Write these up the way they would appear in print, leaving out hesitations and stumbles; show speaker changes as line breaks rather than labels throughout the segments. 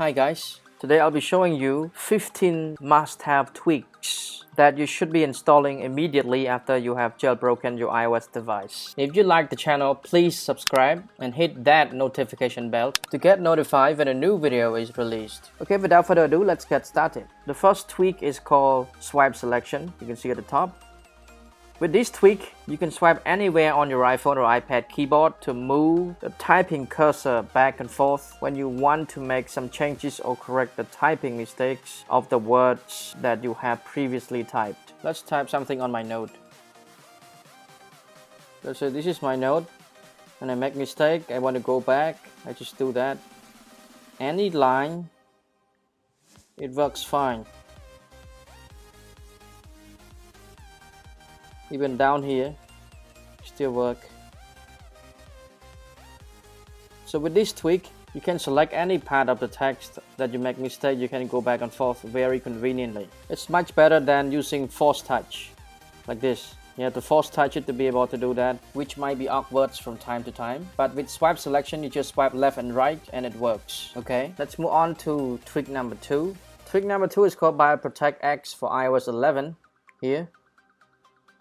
Hi guys, today I'll be showing you 15 must-have tweaks that you should be installing immediately after you have jailbroken your iOS device. If you like the channel, please subscribe and hit that notification bell to get notified when a new video is released. Okay, without further ado, let's get started. The first tweak is called SwipeSelection. You can see at the top. With this tweak, you can swipe anywhere on your iPhone or iPad keyboard to move the typing cursor back and forth when you want to make some changes or correct the typing mistakes of the words that you have previously typed. Let's type something on my note. Let's say this is my note and I make mistake, I want to go back, I just do that. Any line, it works fine. Even down here, still work. So with this tweak, you can select any part of the text that you make mistake. You can go back and forth very conveniently. It's much better than using force touch, like this. You have to force touch it to be able to do that, which might be awkward from time to time. But with swipe selection, you just swipe left and right and it works. Okay, let's move on to tweak number 2. Tweak number 2 is called BioProtectX for iOS 11 here.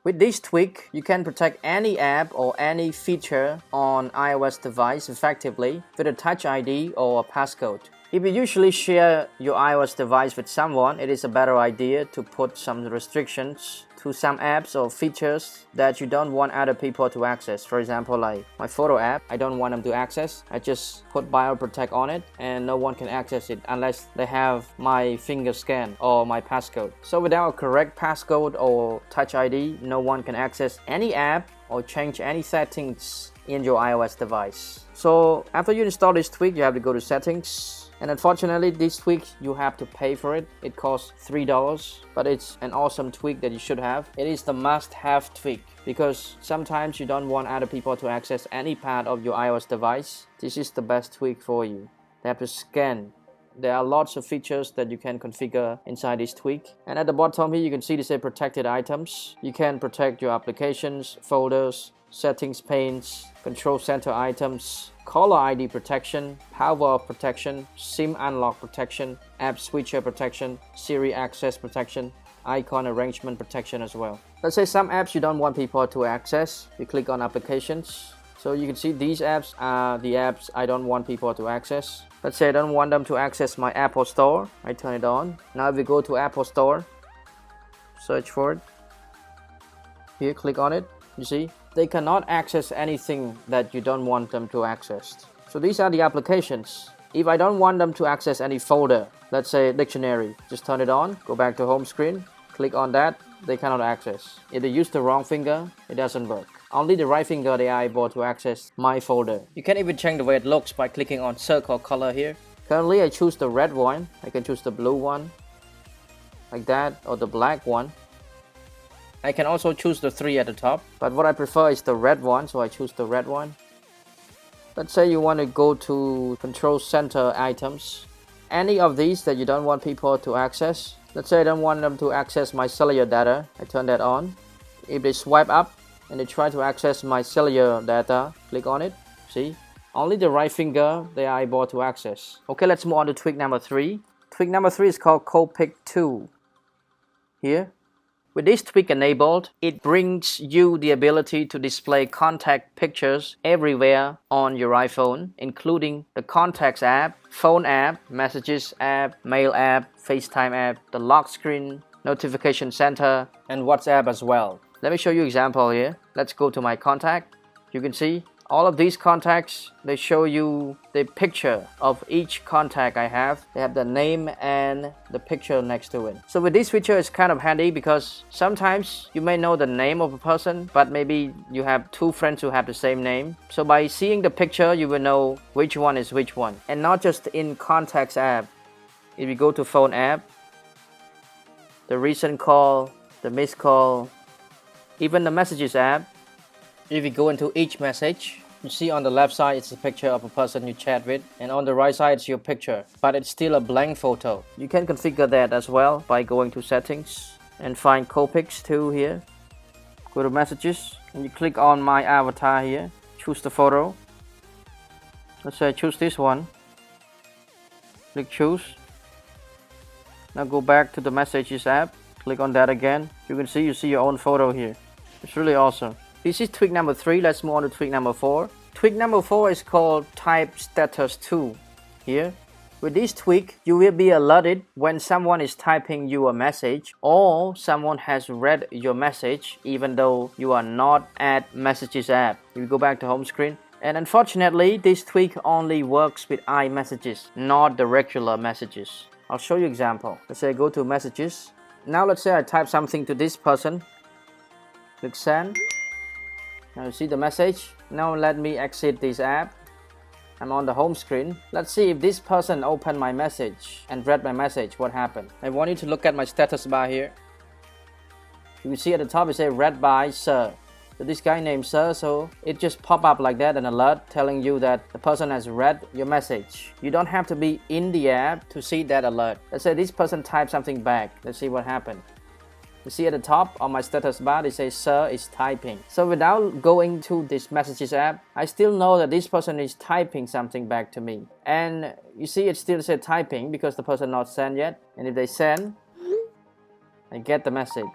With this tweak, you can protect any app or any feature on iOS device effectively with a Touch ID or a passcode. If you usually share your iOS device with someone, it is a better idea to put some restrictions to some apps or features that you don't want other people to access. For example, like my photo app, I don't want them to access. I just put BioProtect on it and no one can access it unless they have my finger scan or my passcode. So without a correct passcode or Touch ID, no one can access any app or change any settings in your iOS device. So after you install this tweak, you have to go to settings. And unfortunately, this tweak, you have to pay for it. It costs $3, but it's an awesome tweak that you should have. It is the must-have tweak because sometimes you don't want other people to access any part of your iOS device. This is the best tweak for you. They have to scan. There are lots of features that you can configure inside this tweak. And at the bottom here, you can see this say protected items. You can protect your applications, folders, settings panes, control center items, caller ID protection, power off protection, SIM unlock protection, app switcher protection, Siri access protection, icon arrangement protection as well. Let's say some apps you don't want people to access. You click on applications. So you can see these apps are the apps I don't want people to access. Let's say I don't want them to access my Apple Store. I turn it on. Now if we go to Apple Store, search for it. Here, click on it. You see, they cannot access anything that you don't want them to access. So these are the applications. If I don't want them to access any folder, let's say dictionary, just turn it on, go back to home screen, click on that, they cannot access. If they use the wrong finger, it doesn't work. Only the right finger they are able to access my folder. You can even change the way it looks by clicking on circle color here. Currently I choose the red one, I can choose the blue one, like that, or the black one. I can also choose the 3 at the top, but what I prefer is the red one, so I choose the red one. Let's say you want to go to control center items. Any of these that you don't want people to access. Let's say I don't want them to access my cellular data. I turn that on. If they swipe up and they try to access my cellular data, click on it. See? Only the right finger they are able to access. Okay, let's move on to tweak number 3. Tweak number 3 is called Copic 2. Here. With this tweak enabled, it brings you the ability to display contact pictures everywhere on your iPhone, including the Contacts app, Phone app, Messages app, Mail app, FaceTime app, the lock screen, Notification Center, and WhatsApp as well. Let me show you an example here. Let's go to my contact. You can see all of these contacts, they show you the picture of each contact I have. They have the name and the picture next to it. So with this feature, it's kind of handy because sometimes you may know the name of a person, but maybe you have 2 friends who have the same name. So by seeing the picture, you will know which one is which one. And not just in Contacts app. If you go to Phone app, the recent call, the missed call, even the Messages app, if you go into each message, you see on the left side it's a picture of a person you chat with, and on the right side it's your picture, but it's still a blank photo. You can configure that as well by going to settings and find Copic 2 here. Go to messages and you click on my avatar here, choose the photo. Let's say I choose this one. click choose. Now go back to the Messages app, click on that again. You see your own photo here. It's really awesome. This is tweak number 3. Let's move on to tweak number 4. Tweak number 4 is called TypeStatus 2 here. With this tweak, you will be alerted when someone is typing you a message or someone has read your message even though you are not at Messages app. You go back to home screen. And unfortunately, this tweak only works with iMessages, not the regular messages. I'll show you example. Let's say I go to Messages. Now let's say I type something to this person. Click send. Now you see the message. Now let me exit this app. I'm on the home screen. Let's see if this person opened my message and read my message, what happened. I want you to look at my status bar here. You can see at the top it says read by Sir. So this guy named Sir, so it just pop up like that, an alert telling you that the person has read your message. You don't have to be in the app to see that alert. Let's say this person typed something back. Let's see what happened. You see at the top on my status bar, it says Sir is typing. So without going to this Messages app, I still know that this person is typing something back to me. And you see it still says typing because the person not sent yet. And if they send, I get the message.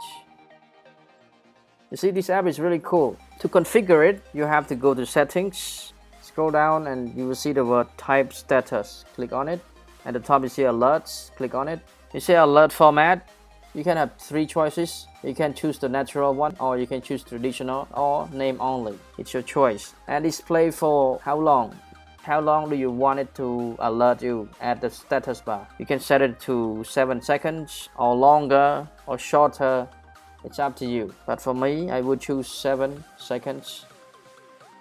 You see, this app is really cool. To configure it, you have to go to settings, scroll down, and you will see the word TypeStatus. Click on it. At the top you see alerts. Click on it. You see alert format. You can have 3 choices. You can choose the natural one, or you can choose traditional or name only. It's your choice. And display for how long? How long do you want it to alert you at the status bar? You can set it to 7 seconds or longer or shorter. It's up to you. But for me, I would choose 7 seconds.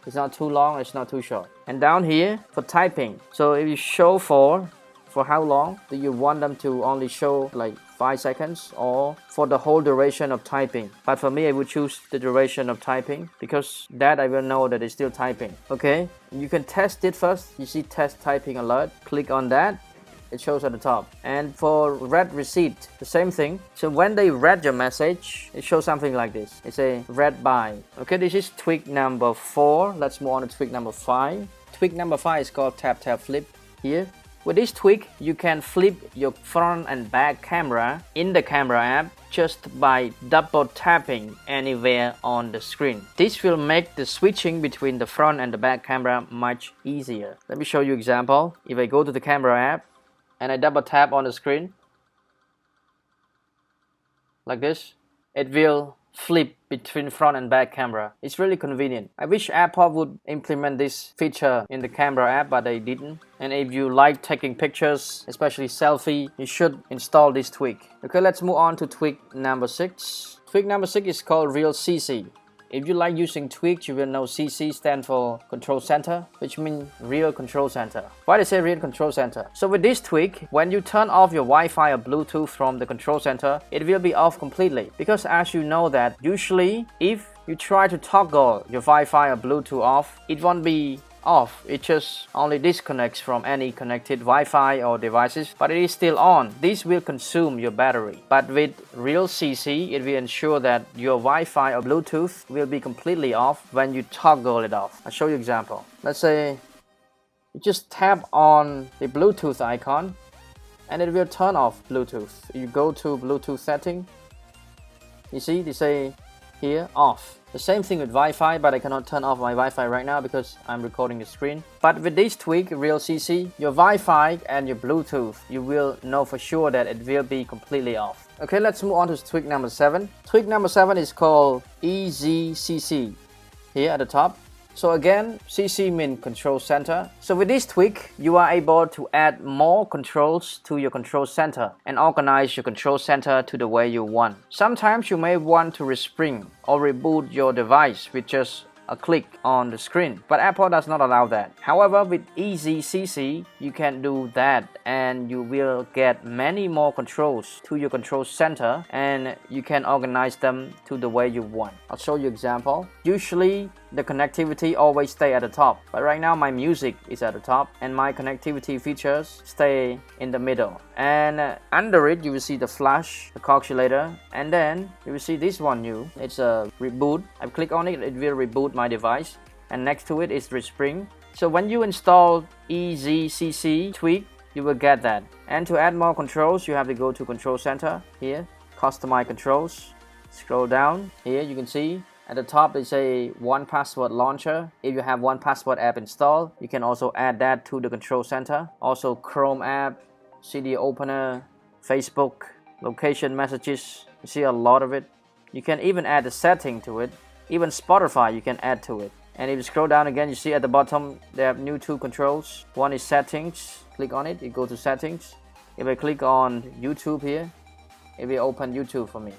It's not too long, it's not too short. And down here for typing. So if you show for how long, do you want them to only show like 5 seconds or for the whole duration of typing? But for me, I would choose the duration of typing because that I will know that it's still typing. Okay, you can test it first. You see test typing alert. Click on that. It shows at the top. And for read receipt, the same thing. So when they read your message, it shows something like this. It's a read by. Okay, this is tweak number 4. Let's move on to tweak number 5. Tweak number 5 is called TapTapFlip here. With this tweak, you can flip your front and back camera in the camera app just by double tapping anywhere on the screen. This will make the switching between the front and the back camera much easier. Let me show you example. If I go to the camera app and I double tap on the screen like this, it will flip between front and back camera. It's really convenient. I wish Apple would implement this feature in the camera app, but they didn't. And if you like taking pictures, especially selfie, you should install this tweak. Okay, let's move on to tweak number 6. Tweak number 6 is called RealCC. If you like using tweaks, you will know CC stands for Control Center, which means Real Control Center. Why they say Real Control Center? So with this tweak, when you turn off your Wi-Fi or Bluetooth from the control center, it will be off completely. Because as you know that usually if you try to toggle your Wi-Fi or Bluetooth off, it won't be off. It just only disconnects from any connected Wi-Fi or devices, but it is still on. This will consume your battery. But with RealCC, it will ensure that your Wi-Fi or Bluetooth will be completely off when you toggle it off. I'll show you an example. Let's say you just tap on the Bluetooth icon and it will turn off Bluetooth. You go to Bluetooth setting. You see, they say here off. The same thing with Wi-Fi, but I cannot turn off my Wi-Fi right now because I'm recording the screen. But with this tweak, RealCC, your Wi-Fi and your Bluetooth, you will know for sure that it will be completely off. Okay, let's move on to tweak number 7. Tweak number 7 is called EZCC here at the top. So again, CC means control center. So with this tweak, you are able to add more controls to your control center and organize your control center to the way you want. Sometimes you may want to respring or reboot your device with just a click on the screen, but Apple does not allow that. However, with EZCC, you can do that and you will get many more controls to your control center and you can organize them to the way you want. I'll show you example. Usually the connectivity always stay at the top, but right now my music is at the top and my connectivity features stay in the middle. And under it you will see the flash, the calculator, and then you will see this one new. It's a reboot. I click on it, it will reboot my device, and next to it is respring. So when you install EZCC tweak, you will get that. And to add more controls, you have to go to Control Center here, Customize Controls, scroll down. Here you can see at the top they say 1Password Launcher. If you have 1Password app installed, you can also add that to the Control Center. Also Chrome app, CD opener, Facebook, location messages, you see a lot of it. You can even add a setting to it. Even Spotify you can add to it. And if you scroll down again, you see at the bottom they have new two controls. One is settings. Click on it, you go to settings. If I click on YouTube here, it will open YouTube for me.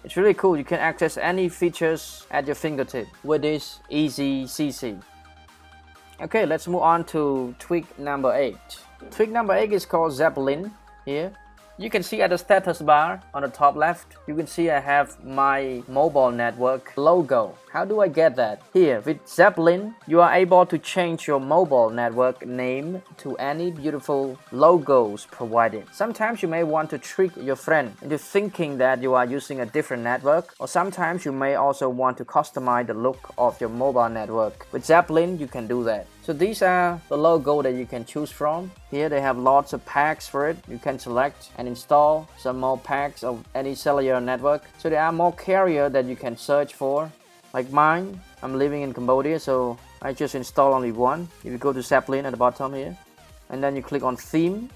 It's really cool. You can access any features at your fingertip with this EZCC. Okay, let's move on to tweak number 8. Tweak number 8 is called Zeppelin here. You can see at the status bar on the top left, you can see I have my mobile network logo. How do I get that? Here, with Zeppelin, you are able to change your mobile network name to any beautiful logos provided. Sometimes you may want to trick your friend into thinking that you are using a different network, or sometimes you may also want to customize the look of your mobile network. With Zeppelin, you can do that. So these are the logo that you can choose from. Here they have lots of packs for it. You can select and install some more packs of any cellular network. So there are more carrier that you can search for. Like mine, I'm living in Cambodia, so I just install only one. If you go to Zeppelin at the bottom here, and then you click on theme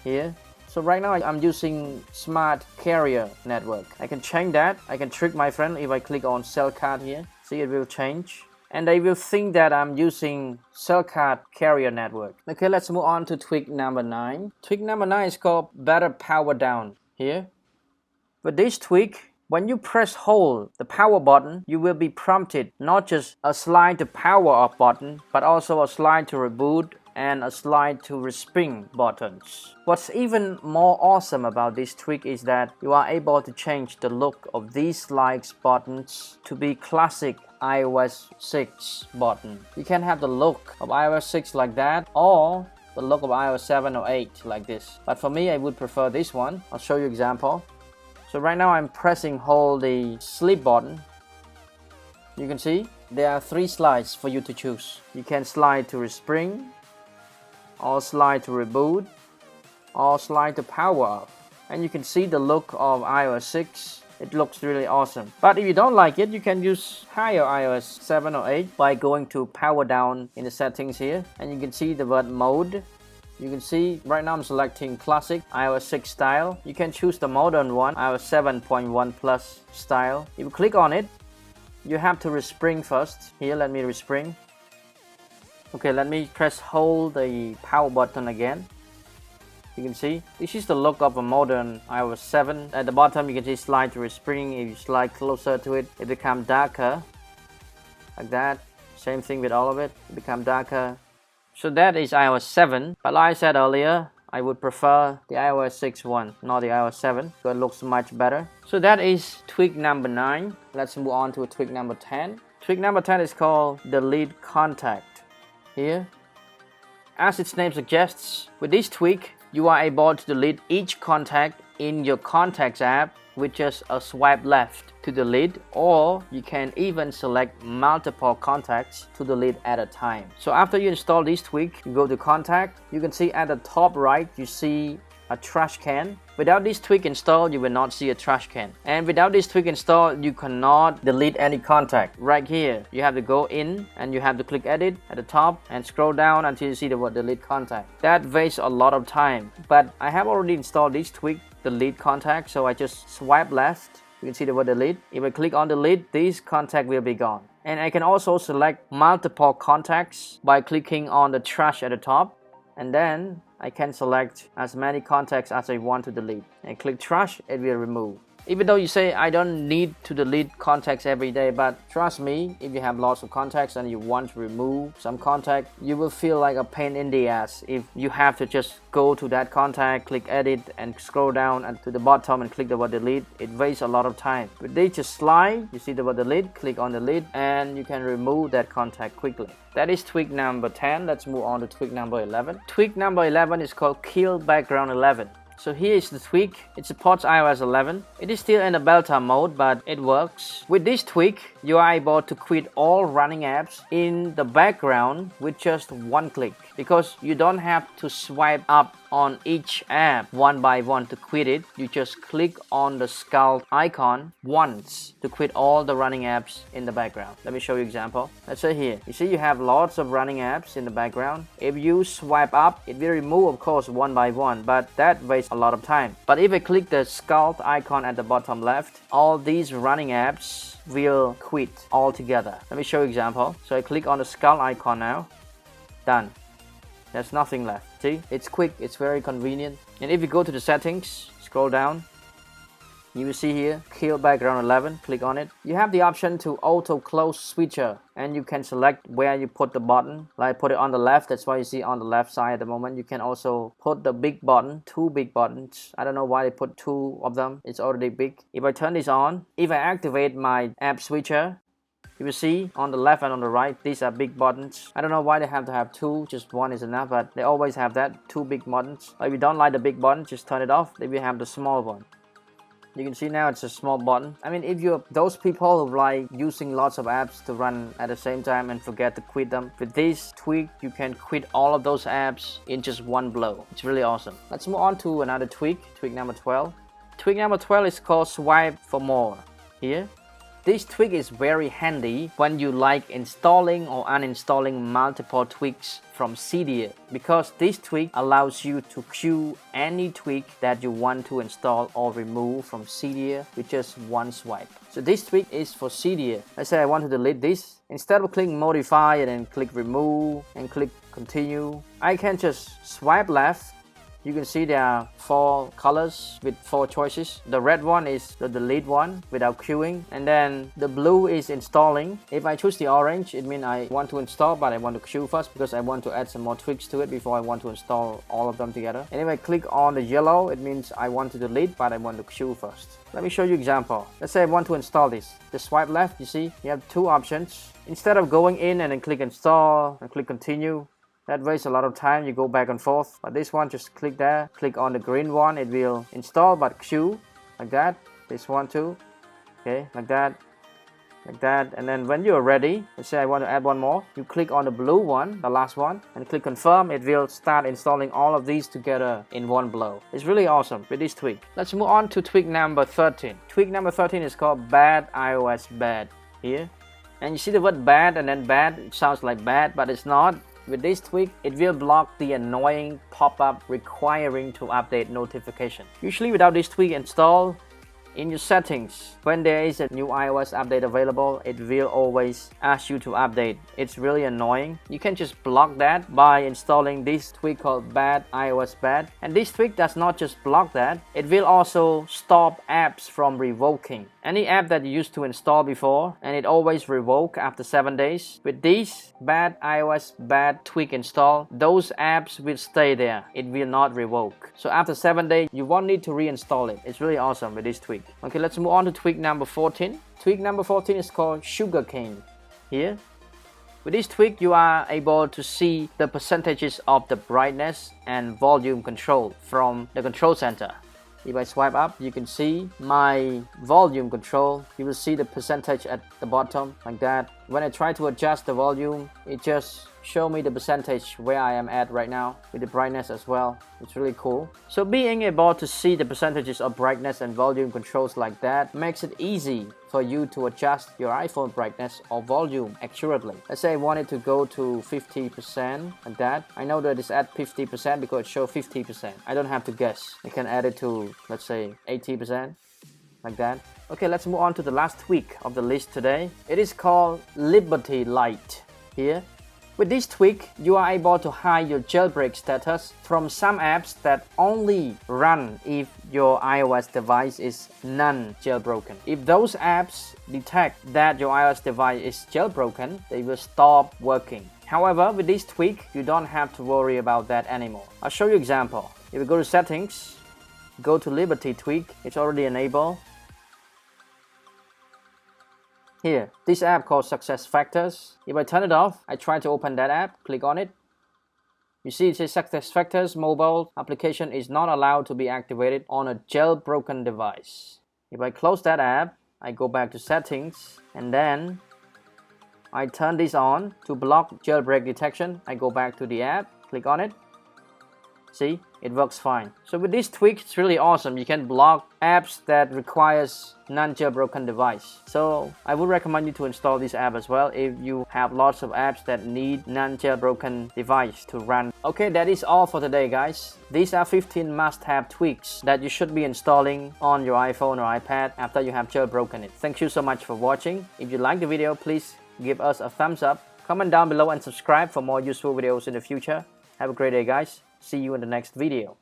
here. So right now I'm using smart carrier network. I can change that. I can trick my friend if I click on cell card here. See, it will change. And they will think that I'm using cell card carrier network. Okay, let's move on to tweak number 9. Tweak number 9 is called Better Power Down here. With this tweak, when you press hold the power button, you will be prompted not just a slide to power up button, but also a slide to reboot and a slide to respring buttons. What's even more awesome about this tweak is that you are able to change the look of these slides buttons to be classic iOS 6 button. You can have the look of iOS 6 like that, or the look of iOS 7 or 8 like this. But for me, I would prefer this one. I'll show you example. So right now I'm pressing hold the sleep button. You can see there are 3 slides for you to choose. You can slide to respring, or slide to reboot, or slide to power up. And you can see the look of iOS 6. It looks really awesome. But if you don't like it, you can use higher iOS 7 or 8 by going to power down in the settings here. And you can see the word mode. You can see right now I'm selecting classic iOS 6 style. You can choose the modern one, iOS 7.1 plus style. If you click on it, you have to respring first. Here, let me respring. Okay, let me press hold the power button again. You can see this is the look of a modern iOS 7. At the bottom you can see slide to respring. If you slide closer to it, it becomes darker like that. Same thing with all of it, it becomes darker. So that is iOS 7, but like I said earlier, I would prefer the iOS 6 one, not the iOS 7, because it looks much better. So that is tweak number 9. Let's move on to tweak number 10. Tweak number 10 is called Delete Contact. Here, as its name suggests, with this tweak, you are able to delete each contact in your Contacts app with just a swipe left to delete, or you can even select multiple contacts to delete at a time. So after you install this tweak, you go to Contact. You can see at the top right, you see a trash can. Without this tweak installed, you will not see a trash can. And without this tweak installed, you cannot delete any contact. Right here, you have to go in and you have to click edit at the top and scroll down until you see the word delete contact. That wastes a lot of time. But I have already installed this tweak, delete contact, so I just swipe left. You can see the word delete. If I click on delete, this contact will be gone. And I can also select multiple contacts by clicking on the trash at the top. And then I can select as many contacts as I want to delete. And click trash, it will remove. Even though you say I don't need to delete contacts every day, but trust me, if you have lots of contacts and you want to remove some contact, you will feel like a pain in the ass if you have to just go to that contact, click edit and scroll down and to the bottom and click the word delete. It wastes a lot of time. With this, just slide, you see the word delete, click on delete and you can remove that contact quickly. That is tweak number 10. Let's move on to tweak number 11. Tweak number 11 is called Kill Background 11. So here is the tweak. It supports iOS 11. It is still in the beta mode, but it works. With this tweak, you are able to quit all running apps in the background with just one click. because you don't have to swipe up on each app one by one to quit it. You just click on the skull icon once to quit all the running apps in the background. Let me show you an example. Let's say here, you see you have lots of running apps in the background. If you swipe up, it will remove of course one by one, but that wastes a lot of time. But if I click the skull icon at the bottom left, all these running apps will quit all together. Let me show you an example. So I click on the skull icon now. Done. There's nothing left. See, it's quick, it's very convenient. And if you go to the settings, scroll down, you will see here kill background 11. Click on it. You have the option to auto close switcher, and you can select where you put the button. Like put it on the left, that's why you see on the left side at the moment. You can also put the big button, 2 big buttons. I don't know why they put 2 of them, it's already big. If I turn this on, if I activate my app switcher, you will see on the left and on the right, these are big buttons. I don't know why they have to have 2, just 1 is enough, but they always have that, 2 big buttons. If you don't like the big button, just turn it off. Then we have the small one. You can see now it's a small button. I mean, if you're those people who like using lots of apps to run at the same time and forget to quit them, with this tweak, you can quit all of those apps in just one blow. It's really awesome. Let's move on to another tweak, tweak number 12. Tweak number 12 is called Swipe for More. Here. This tweak is very handy when you like installing or uninstalling multiple tweaks from Cydia, because this tweak allows you to queue any tweak that you want to install or remove from Cydia with just one swipe. So this tweak is for Cydia. Let's say I want to delete this. Instead of clicking modify and then click remove and click continue, I can just swipe left. You can see there are 4 colors with 4 choices. The red one is the delete one without queuing, and then the blue is installing. If I choose the orange, it means I want to install, but I want to queue first because I want to add some more tweaks to it before I want to install all of them together. And if I click on the yellow, it means I want to delete, but I want to queue first. Let me show you an example. Let's say I want to install this. Just swipe left, you see, you have 2 options. Instead of going in and then click install and click continue, that wastes a lot of time, you go back and forth. But this one, just click there, click on the green one, it will install but queue, like that. This one too, okay, like that, and then when you're ready, let's say I want to add one more, you click on the blue one, the last one, and click confirm. It will start installing all of these together in one blow. It's really awesome with this tweak. Let's move on to tweak number 13. Tweak number 13 is called Bad iOS Bad. Here, and you see the word bad and then bad, it sounds like bad, but it's not. With this tweak, it will block the annoying pop-up requiring to update notification. Usually without this tweak installed, in your settings, when there is a new iOS update available, it will always ask you to update. It's really annoying. You can just block that by installing this tweak called Bad iOS Bad. And this tweak does not just block that, it will also stop apps from revoking. Any app that you used to install before, and it always revoke after 7 days. With this Bad iOS Bad tweak install, those apps will stay there. It will not revoke. So after 7 days, you won't need to reinstall it. It's really awesome with this tweak. Okay, let's move on to tweak number 14. Tweak number 14 is called Sugarcane. Here, with this tweak, you are able to see the percentages of the brightness and volume control from the control center. If I swipe up, you can see my volume control. You will see the percentage at the bottom like that. When I try to adjust the volume, it just show me the percentage where I am at right now with the brightness as well. It's really cool. So being able to see the percentages of brightness and volume controls like that makes it easy for you to adjust your iPhone brightness or volume accurately. Let's say I wanted to go to 50% like that. I know that it's at 50% because it shows 50%. I don't have to guess. I can add it to, let's say, 80% like that. Okay, let's move on to the last tweak of the list today. It is called Liberty Lite. Here, with this tweak, you are able to hide your jailbreak status from some apps that only run if your iOS device is non-jailbroken. If those apps detect that your iOS device is jailbroken, they will stop working. However, with this tweak, you don't have to worry about that anymore. I'll show you an example. If you go to settings, go to Liberty tweak, it's already enabled. Here, this app called Success Factors. If I turn it off, I try to open that app, click on it. You see it says Success Factors mobile application is not allowed to be activated on a jailbroken device. If I close that app, I go back to settings and then I turn this on to block jailbreak detection. I go back to the app, click on it. See, it works fine. So with this tweak, it's really awesome. You can block apps that requires non-jailbroken device. So I would recommend you to install this app as well if you have lots of apps that need non-jailbroken device to run. Okay, that is all for today, guys. These are 15 must-have tweaks that you should be installing on your iPhone or iPad after you have jailbroken it. Thank you so much for watching. If you like the video, please give us a thumbs up, comment down below and subscribe for more useful videos in the future. Have a great day, guys. See you in the next video.